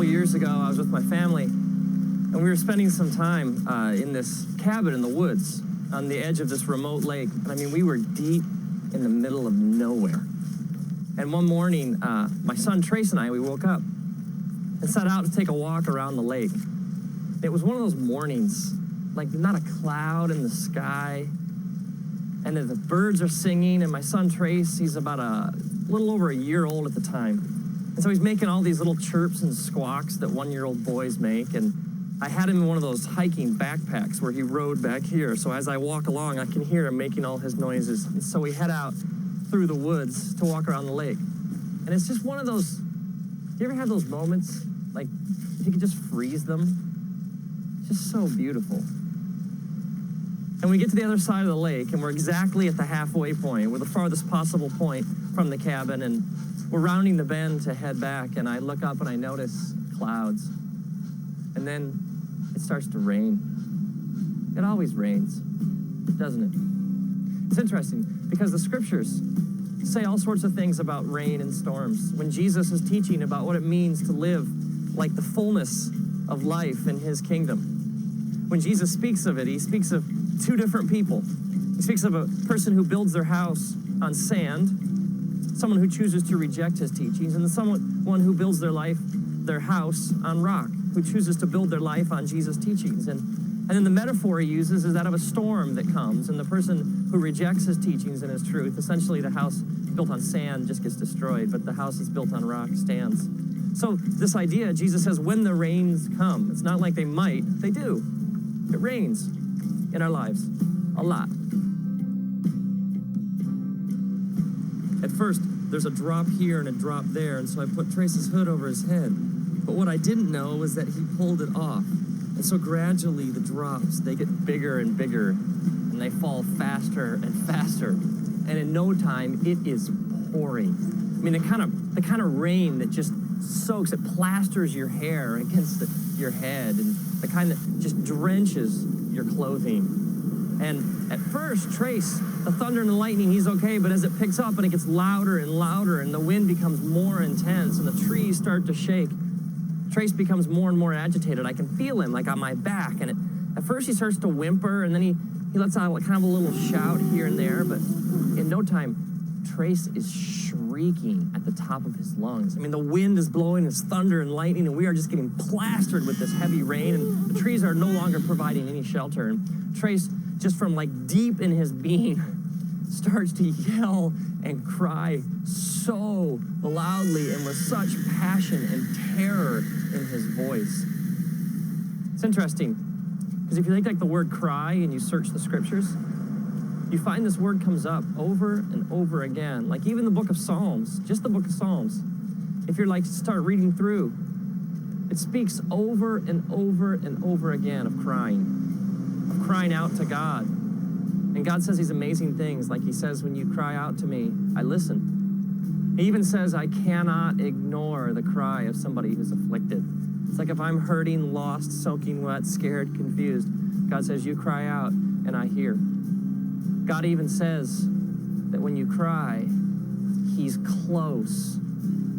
Years ago, I was with my family, and we were spending some time in this cabin in the woods on the edge of this remote lake. And I mean, we were deep in the middle of nowhere. And one morning, my son Trace and I, we woke up and set out to take a walk around the lake. It was one of those mornings, like not a cloud in the sky, and the birds are singing, and my son Trace, he's about a little over a year old at the time. And so he's making all these little chirps and squawks that one-year-old boys make. And I had him in one of those hiking backpacks where he rode back here. So as I walk along, I can hear him making all his noises. And so we head out through the woods to walk around the lake. And it's just one of those, you ever have those moments, like if you could just freeze them? It's just so beautiful. And we get to the other side of the lake, and we're exactly at the halfway point. We're the farthest possible point from the cabin, and we're rounding the bend to head back, and I look up and I notice clouds. And then it starts to rain. It always rains, doesn't it? It's interesting because the scriptures say all sorts of things about rain and storms. When Jesus is teaching about what it means to live like the fullness of life in his kingdom, when Jesus speaks of it, he speaks of two different people. He speaks of a person who builds their house on sand, someone who chooses to reject his teachings, and someone who builds their house on rock, who chooses to build their life on Jesus' teachings. And then the metaphor he uses is that of a storm that comes, and the person who rejects his teachings and his truth, essentially the house built on sand just gets destroyed, but the house that's built on rock stands. So this idea, Jesus says, when the rains come, it's not like they might, they do. It rains in our lives a lot. At first, there's a drop here and a drop there, and so I put Trace's hood over his head. But what I didn't know was that he pulled it off. And so gradually the drops, they get bigger and bigger, and they fall faster and faster. And in no time, it is pouring. I mean, the kind of rain that just soaks, it plasters your hair against your head, and the kind that just drenches your clothing. And at first, Trace, the thunder and the lightning, he's okay, but as it picks up and it gets louder and louder and the wind becomes more intense and the trees start to shake, Trace becomes more and more agitated. I can feel him like on my back. And at first he starts to whimper, and then he lets out kind of a little shout here and there, but in no time, Trace is shrieking at the top of his lungs. I mean, the wind is blowing, it's thunder and lightning, and we are just getting plastered with this heavy rain, and the trees are no longer providing any shelter. And Trace, just from like deep in his being, starts to yell and cry so loudly and with such passion and terror in his voice. It's interesting, because if you take like the word cry and you search the scriptures, you find this word comes up over and over again. Like even the book of Psalms, just the book of Psalms, if you're like to start reading through, it speaks over and over and over again of crying out to God. And God says these amazing things, like he says, when you cry out to me, I listen. He even says, I cannot ignore the cry of somebody who's afflicted. It's like if I'm hurting, lost, soaking wet, scared, confused, God says, you cry out and I hear. God even says that when you cry, he's close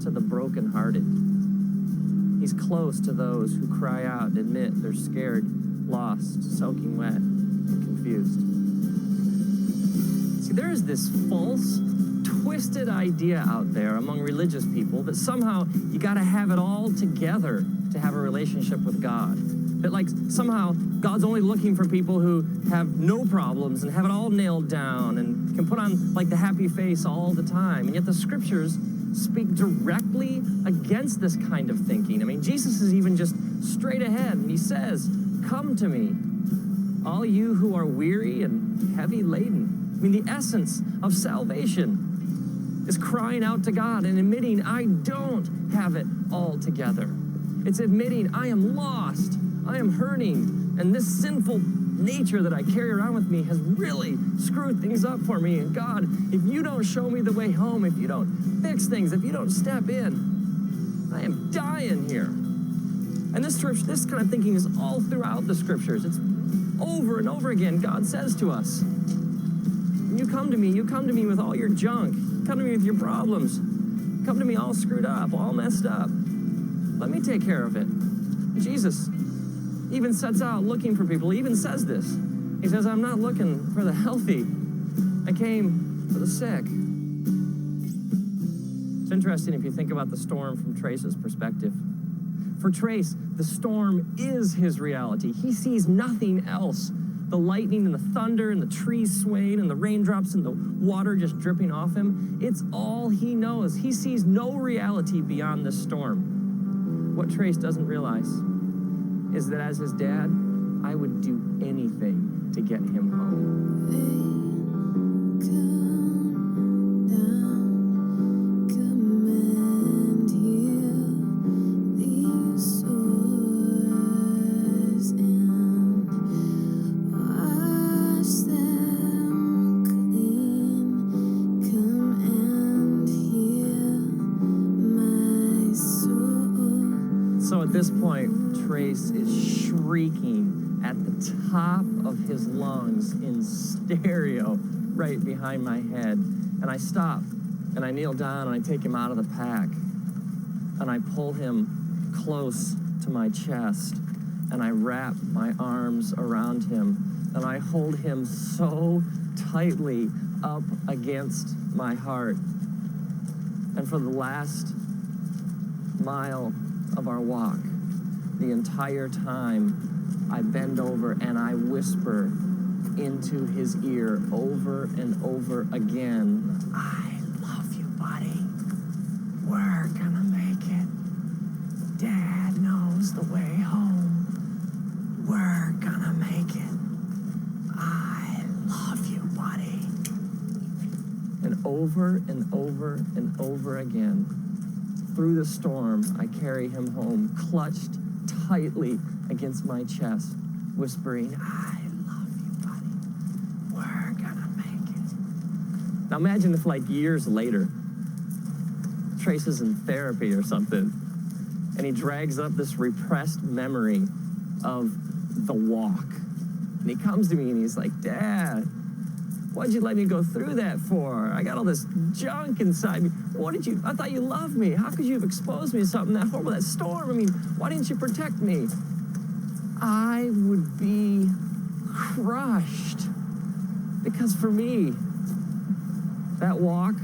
to the brokenhearted. He's close to those who cry out and admit they're scared, lost, soaking wet, and confused. See, there is this false, twisted idea out there among religious people that somehow you got to have it all together to have a relationship with God. That like somehow God's only looking for people who have no problems and have it all nailed down and can put on like the happy face all the time. And yet the scriptures speak directly against this kind of thinking. I mean, Jesus is even just straight ahead, and he says, "Come to me, all you who are weary and heavy laden." I mean, the essence of salvation is crying out to God and admitting, I don't have it all together. It's admitting I am lost, I am hurting, and this sinful nature that I carry around with me has really screwed things up for me. And God, if you don't show me the way home, if you don't fix things, if you don't step in, I am dying here. And this kind of thinking is all throughout the scriptures. It's over and over again. God says to us, you come to me with all your junk. Come to me with your problems. Come to me all screwed up, all messed up. Let me take care of it. Jesus even sets out looking for people. He even says this. He says, I'm not looking for the healthy. I came for the sick. It's interesting if you think about the storm from Trace's perspective. For Trace, the storm is his reality. He sees nothing else. The lightning and the thunder and the trees swaying and the raindrops and the water just dripping off him. It's all he knows. He sees no reality beyond this storm. What Trace doesn't realize is that as his dad, I would do anything to get him home. So at this point, Trace is shrieking at the top of his lungs in stereo right behind my head. And I stop, and I kneel down, and I take him out of the pack, and I pull him close to my chest, and I wrap my arms around him, and I hold him so tightly up against my heart. And for the last mile of our walk, the entire time, I bend over and I whisper into his ear over and over again, I love you, buddy. We're gonna make it. Dad knows the way home. We're gonna make it. I love you, buddy. And over and over and over again, through the storm, I carry him home, clutched tightly against my chest, whispering, I love you, buddy. We're gonna make it. Now imagine if like years later, Trace is in therapy or something, and he drags up this repressed memory of the walk. And he comes to me and he's like, Dad, why'd you let me go through that for? I got all this junk inside me. I thought you loved me. How could you have exposed me to something that horrible, that storm? I mean, why didn't you protect me? I would be crushed. Because for me, that walk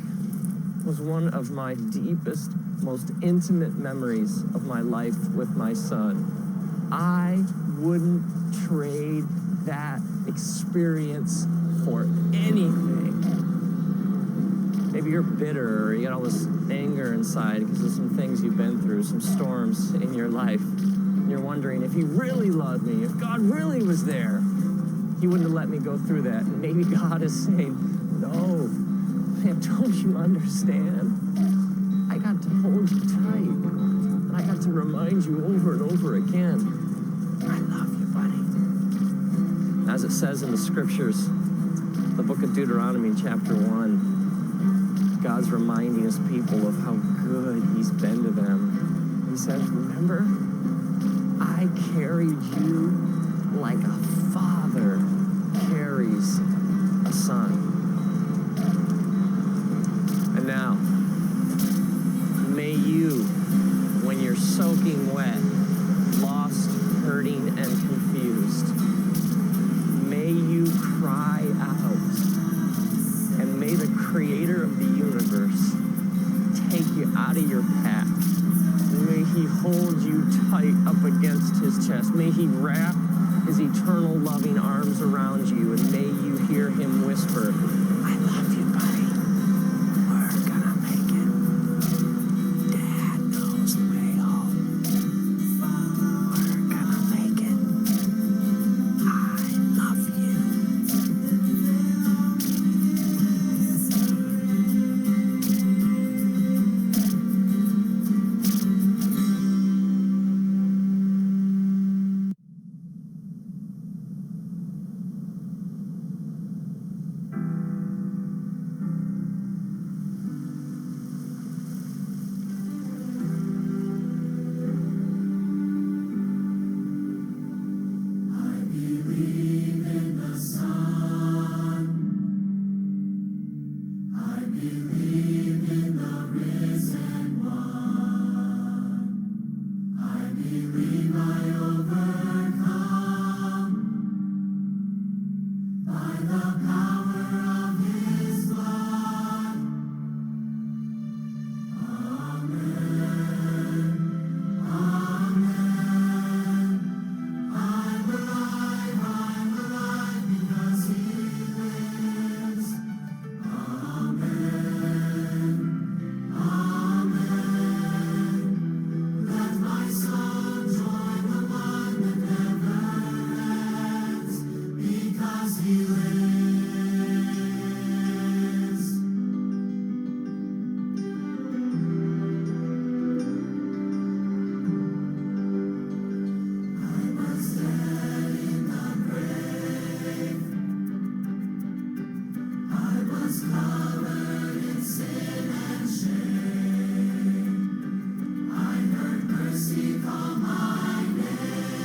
was one of my deepest, most intimate memories of my life with my son. I wouldn't trade that experience for anything. Maybe you're bitter, or you got all this anger inside because of some things you've been through, some storms in your life. And you're wondering, if he really loved me, if God really was there, he wouldn't have let me go through that. And maybe God is saying, no, man, don't you understand? I got to hold you tight, and I got to remind you over and over again, I love you, buddy. As it says in the scriptures, the book of Deuteronomy, chapter 1, God's reminding his people of how good he's been to them. He says, remember, I carried you like a father carries a son. And now, may you, when you're soaking wet, lost, hurting, and confused, may you cry out, and may the creator of the universe take you out of your path. May he hold you tight up against his chest. May he wrap his eternal loving arms around you, and may you hear him whisper, I love you, buddy. We're gonna make it. Dad knows the way home. We're gonna make it. I love you. Mercy, call my name.